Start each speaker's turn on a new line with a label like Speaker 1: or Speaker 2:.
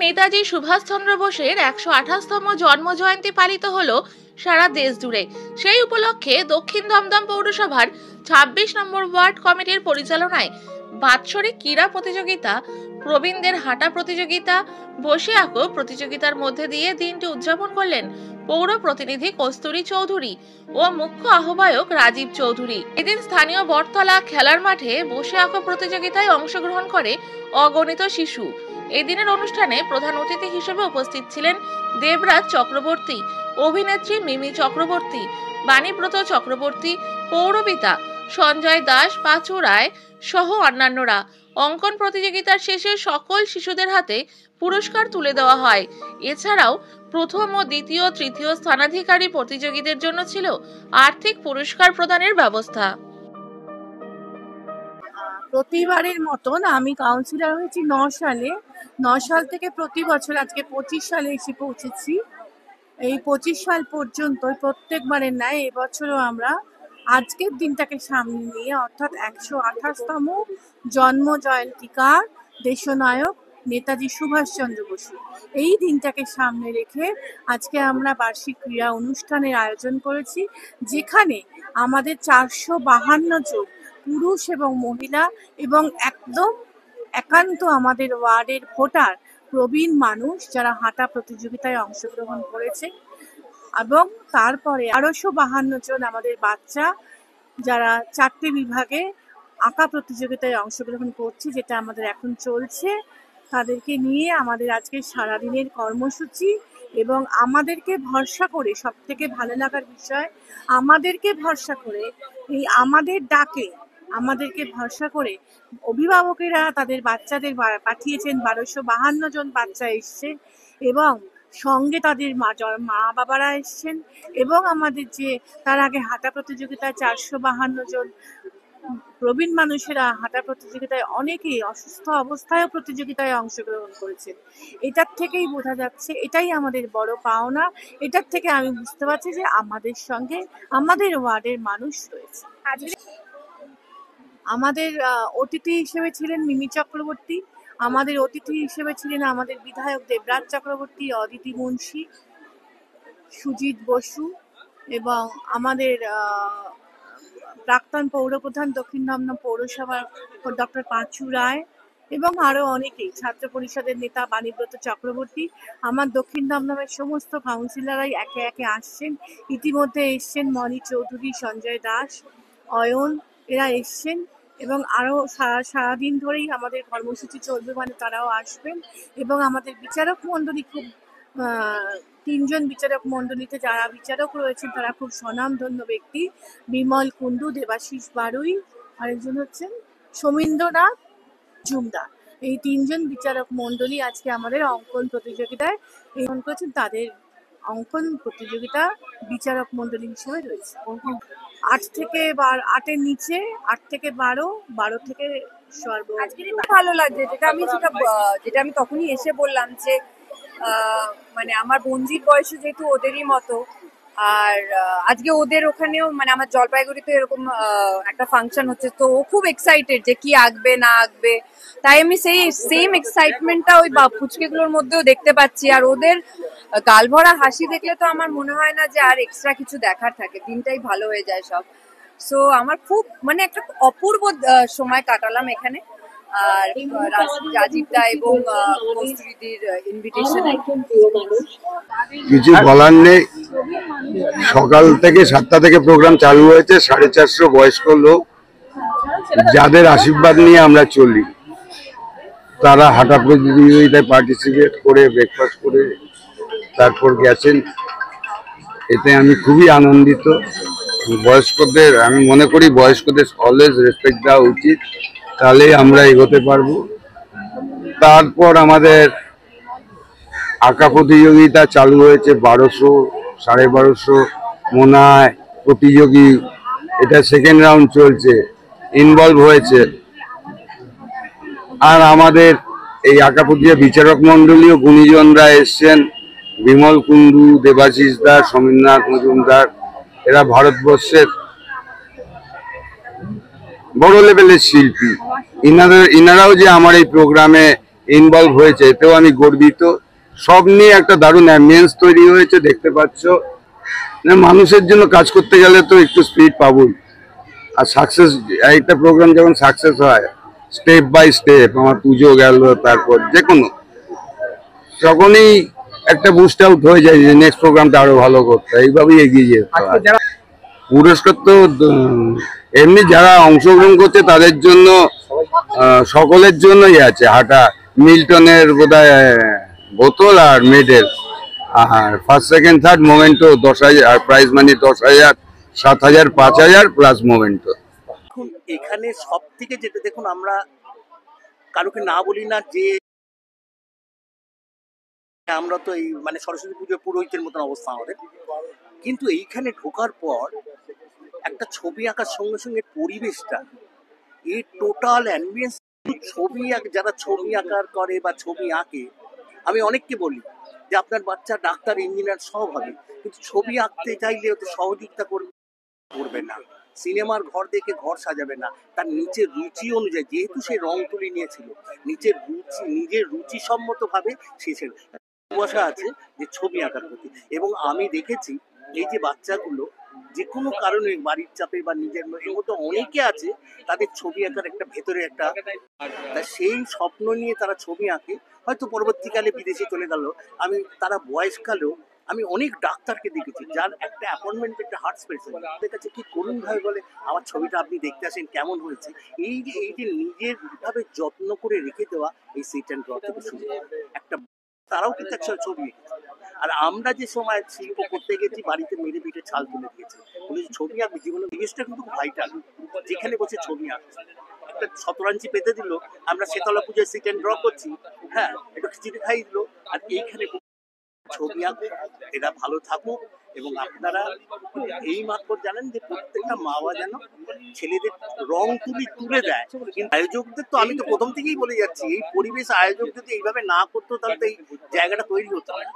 Speaker 1: নেতাজি সুভাষচন্দ্র বোসের 128তম জন্মজয়ন্তী পালিত হলো সারা দেশ জুড়ে। সেই উপলক্ষে দক্ষিণ দমদম পৌরসভার 26 নম্বর ওয়ার্ড কমিটির পরিচালনায় বাৎসরিক ক্রীড়া প্রতিযোগিতা, প্রবীণদের হাঁটা প্রতিযোগিতা, বসে আঁকো প্রতিযোগিতার মধ্যে দিয়ে দিনটি উদযাপন করলেন পৌর প্রতিনিধি কস্তুরী চৌধুরী ও মুখ্য আহ্বায়ক রাজীব চৌধুরী। এদিন স্থানীয় বটতলা খেলার মাঠে বসে আঁকো প্রতিযোগিতায় অংশগ্রহণ করে অগণিত শিশু। এই দিনের অনুষ্ঠানে প্রধান অতিথি হিসেবে উপস্থিত ছিলেন দেবরাজ চক্রবর্তী, অভিনেত্রী মিমি চক্রবর্তী, বাণীব্রত চক্রবর্তী, পৌরপিতা সঞ্জয় দাস, পাঁচু রায় সহ অন্যান্যরা। অঙ্কন প্রতিযোগিতার শেষে সকল শিশুদের হাতে পুরস্কার তুলে দেওয়া হয়। এছাড়াও প্রথম ও দ্বিতীয়, তৃতীয় স্থানাধিকারী প্রতিযোগীদের জন্য ছিল আর্থিক পুরস্কার প্রদানের ব্যবস্থা।
Speaker 2: প্রতিবারের মতন আমি কাউন্সিলর হয়েছি 9 সালে। 9 সাল থেকে প্রতি বছর আজকে 25 সালে এসে পৌঁছেছি। এই 25 সাল পর্যন্ত প্রত্যেকবারের ন্যায় এবছরও আমরা আজকের দিনটাকে সামনে নিয়ে, অর্থাৎ 128তম জন্ম জয়ন্তিকার দেশনায়ক নেতাজি সুভাষচন্দ্র বসু, এই দিনটাকে সামনে রেখে আজকে আমরা বার্ষিক ক্রীড়া অনুষ্ঠানের আয়োজন করেছি, যেখানে আমাদের 452 জন পুরুষ এবং মহিলা এবং একদম একান্ত আমাদের ওয়ার্ডের ভোটার প্রবীণ মানুষ যারা হাঁটা প্রতিযোগিতায় অংশগ্রহণ করেছে, এবং তারপরে 1252 জন আমাদের বাচ্চা যারা 4টে বিভাগে আঁকা প্রতিযোগিতায় অংশগ্রহণ করছে, যেটা আমাদের এখন চলছে। তাদেরকে নিয়ে আমাদের আজকে সারাদিনের কর্মসূচি, এবং আমাদেরকে ভরসা করে, সব থেকে ভালো লাগার বিষয়, আমাদেরকে ভরসা করে, এই আমাদের ডাকে আমাদেরকে ভরসা করে অভিভাবকেরা তাদের বাচ্চাদের পাঠিয়েছেন। 1252 জন বাচ্চা এসছে, এবং সঙ্গে তাদের মা বাবারা এসছেন, এবং আমাদের যে তার আগে হাঁটা প্রতিযোগিতায় 452 জন প্রবীণ মানুষেরা হাঁটা প্রতিযোগিতায়, অনেকেই অসুস্থ অবস্থায়ও প্রতিযোগিতায় অংশগ্রহণ করেছেন। এটার থেকেই বোঝা যাচ্ছে, এটাই আমাদের বড় পাওনা। এটার থেকে আমি বুঝতে পারছি যে আমাদের সঙ্গে আমাদের ওয়ার্ডের মানুষ রয়েছে। আমাদের অতিথি হিসেবে ছিলেন মিমি চক্রবর্তী, আমাদের অতিথি হিসেবে ছিলেন আমাদের বিধায়ক দেবরাজ চক্রবর্তী, অদিতি মুন্সি, সুজিত বসু, এবং আমাদের প্রাক্তন পৌরপ্রধান দক্ষিণ দমদম পৌরসভার ডক্টর পাঁচু রায়, এবং আরো অনেকেই, ছাত্র পরিষদের নেতা বাণীব্রত চক্রবর্তী। আমার দক্ষিণ দমদমের সমস্ত কাউন্সিলররাই একে একে আসছেন। ইতিমধ্যে এসছেন মণি চৌধুরী, সঞ্জয় দাস, অয়ন, এরা এসছেন, এবং আরো সারাদিন ধরেই আমাদের কর্মসূচি চলবে, মানে তারাও আসবেন। এবং আমাদের বিচারক মণ্ডলী খুব 3 জন বিচারক মণ্ডলীতে যারা বিচারক রয়েছেন তারা খুব স্বনামধন্য ব্যক্তি। বিমল কুণ্ডু, দেবাশিস বারুই, আরেকজন হচ্ছেন সমীন্দ্রনাথ জুমদার। এই 3 জন বিচারক মণ্ডলী আজকে আমাদের অঙ্কন প্রতিযোগিতায় অংশগ্রহণ করেছেন। তাদের অঙ্কন প্রতিযোগিতা বিচারক মণ্ডলী হিসেবে রয়েছে। 8 থেকে 8-এর নিচে, 8 থেকে 12, 12 থেকে সর্ব।
Speaker 3: আজকে ভালো লাগছে, যেটা আমি তখনই এসে বললাম যে মানে আমার বঞ্জির বয়সে যেহেতু ওদেরই মতো, আর আজকে ওদের ওখানেও, মানে আমার জলপাইগুড়িতে এরকম একটা ফাংশন হচ্ছে, তো ও খুব এক্সাইটেড যে কি আঁকবে না আঁকবে। তাই আমি সেই সেম এক্সাইটমেন্টটা ওই ফুচকেগুলোর মধ্যেও দেখতে পাচ্ছি। আর ওদের গাল ভরা হাসি দেখলে তো আমার মনে হয় না যে আর এক্সট্রা কিছু দেখার থাকে, দিনটাই ভালো হয়ে যায় সব। সো আমার খুব, মানে একটা অপূর্ব সময় কাটালাম এখানে। আর রাজীবদা এবং কস্তুরীদির ইনভিটেশনে
Speaker 4: কিছু বলার নেই। সকাল থেকে 7টা থেকে প্রোগ্রাম চালু হয়েছে। 450 বয়স্ক লোক, যাদের আশীর্বাদ নিয়ে আমরা চলি, তারা হাঁটা প্রতিযোগিতায় পার্টিসিপেট করে ব্রেকফাস্ট করে তারপর গেছেন। এতে আমি খুবই আনন্দিত। বয়স্কদের, আমি মনে করি বয়স্কদের অলওয়েজ রেসপেক্ট দেওয়া উচিত, তাহলেই আমরা এগোতে পারবো। তারপর আমাদের আঁকা প্রতিযোগিতা চালু হয়েছে। 1200, 1250 মোনায় প্রতিযোগী, এটা সেকেন্ড রাউন্ড চলছে, ইনভলভ হয়েছে। আর আমাদের এই আঁকা প্রতিযোগিতা বিচারক মণ্ডলীয় গুণীজনরা এসছেন, বিমল কুণ্ডু, দেবাশিস দাস, সমীরনাথ মজুমদার, এরা ভারতবর্ষের বড় লেভেলের শিল্পী। ইনারাও যে আমার এই প্রোগ্রামে ইনভলভ হয়েছে, এতেও আমি গর্বিত। সব নিয়ে একটা দারুণ অ্যাম্বিয়েন্স তৈরি হয়েছে, দেখতে পাচ্ছ। মানুষের জন্য কাজ করতে গেলে তো একটু স্পিড পাবোই। আর সাকসেস, একটা প্রোগ্রাম যখন সাকসেস হয় স্টেপ বাই স্টেপ, আমার পুজো গেল, তারপর যে কোনো তখনই একটা বুস্ট আউট হয়ে যায় যে নেক্সট প্রোগ্রামটা আরো ভালো করতে, এইভাবেই এগিয়ে যেতে হয়। পুরস্কার তো এমনি যারা অংশগ্রহণ করছে তাদের জন্য, সকলের জন্যই আছে। হাটা মিল্টনের বোধহয় বোতল আর মেডেল, আর ফার্স্ট সেকেন্ড থার্ড মোমেন্টো 10,000, আর প্রাইজ মানি 10,000, 7,000, 5,000 প্লাস মোমেন্টো।
Speaker 5: এখন এখানে সব থেকে যেটা দেখুন, আমরা কারোকে না বলি না যে আমরা তো এই মানে সরস্বতী পুজো পুরোহিতের মতন অবস্থা আমাদের, কিন্তু এইখানে ঢোকার পর একটা ছবি আঁকার সঙ্গে সঙ্গে পরিবেশটা, এই টোটাল অ্যাম্বিয়েন্স, ছবি যারা ছবি আঁকার করে বা ছবি আঁকে, আমি অনেককে বলি যে আপনার বাচ্চা ডাক্তার ইঞ্জিনিয়ার সব হবে, কিন্তু ছবি আঁকতে চাইলে ওতে সহযোগিতা করবে না, সিনেমার ঘর দেখে ঘর সাজাবে না, তার নিচের রুচি অনুযায়ী, যেহেতু সে রং তুলি নিয়েছিল, নিজের রুচি সম্মত ভাবে সে ভালোবাসা আছে যে ছবি আঁকার প্রতি। এবং আমি দেখেছি এই যে বাচ্চাগুলো যে কোনো কারণে বাড়ির চাপে বা নিজের এর মধ্যে অনেকে আছে তাদের ছবি আঁকার একটা ভেতরে একটা, সেই স্বপ্ন নিয়ে তারা ছবি আঁকে, হয়তো পরবর্তীকালে বিদেশে চলে গেল। আমি তারা বয়সকালেও আমি অনেক ডাক্তারকে দেখেছি যার একটা অ্যাপয়েন্টমেন্ট, একটা হার্ট স্পেশালিস্ট, তাদের কাছে কি করুন ভাই বলে আমার ছবিটা আপনি দেখতে আসেন কেমন হয়েছে। এই যে নিজের ভাবে যত্ন করে রেখে দেওয়া, এই সিট অ্যান্ড ড্র থেকে শুরু একটা, তারাও কিন্তু একসাথে ছবি এঁকেছে। আর আমরা যে সময় শিল্প করতে গেছি বাড়িতে মেরে পিঠে ছাল তুলে দিয়েছে, ছবি আঁকবে জীবনে, জিনিসটা কিন্তু ভাইটাল। যেখানে বসে ছবি আঁকছে, একটা শতরাঞ্চি পেতে দিল, আমরা শীতলা পুজোয় সিট অ্যান্ড ড্র করছি, হ্যাঁ একটু খিচুড়ি খাই দিল, আর এইখানে ছবি আঁকবে। এরা ভালো থাকুক। এবং আপনারা এই মাত্র জানেন যে প্রত্যেকটা মা বাবা যেন ছেলেদের রং তুলে দেয়, কিন্তু আয়োজকদের তো আমি তো প্রথম থেকেই বলে যাচ্ছি, এই পরিবেশ আয়োজক যদি এইভাবে না করতো তাহলে তো এই জায়গাটা তৈরি হতো না।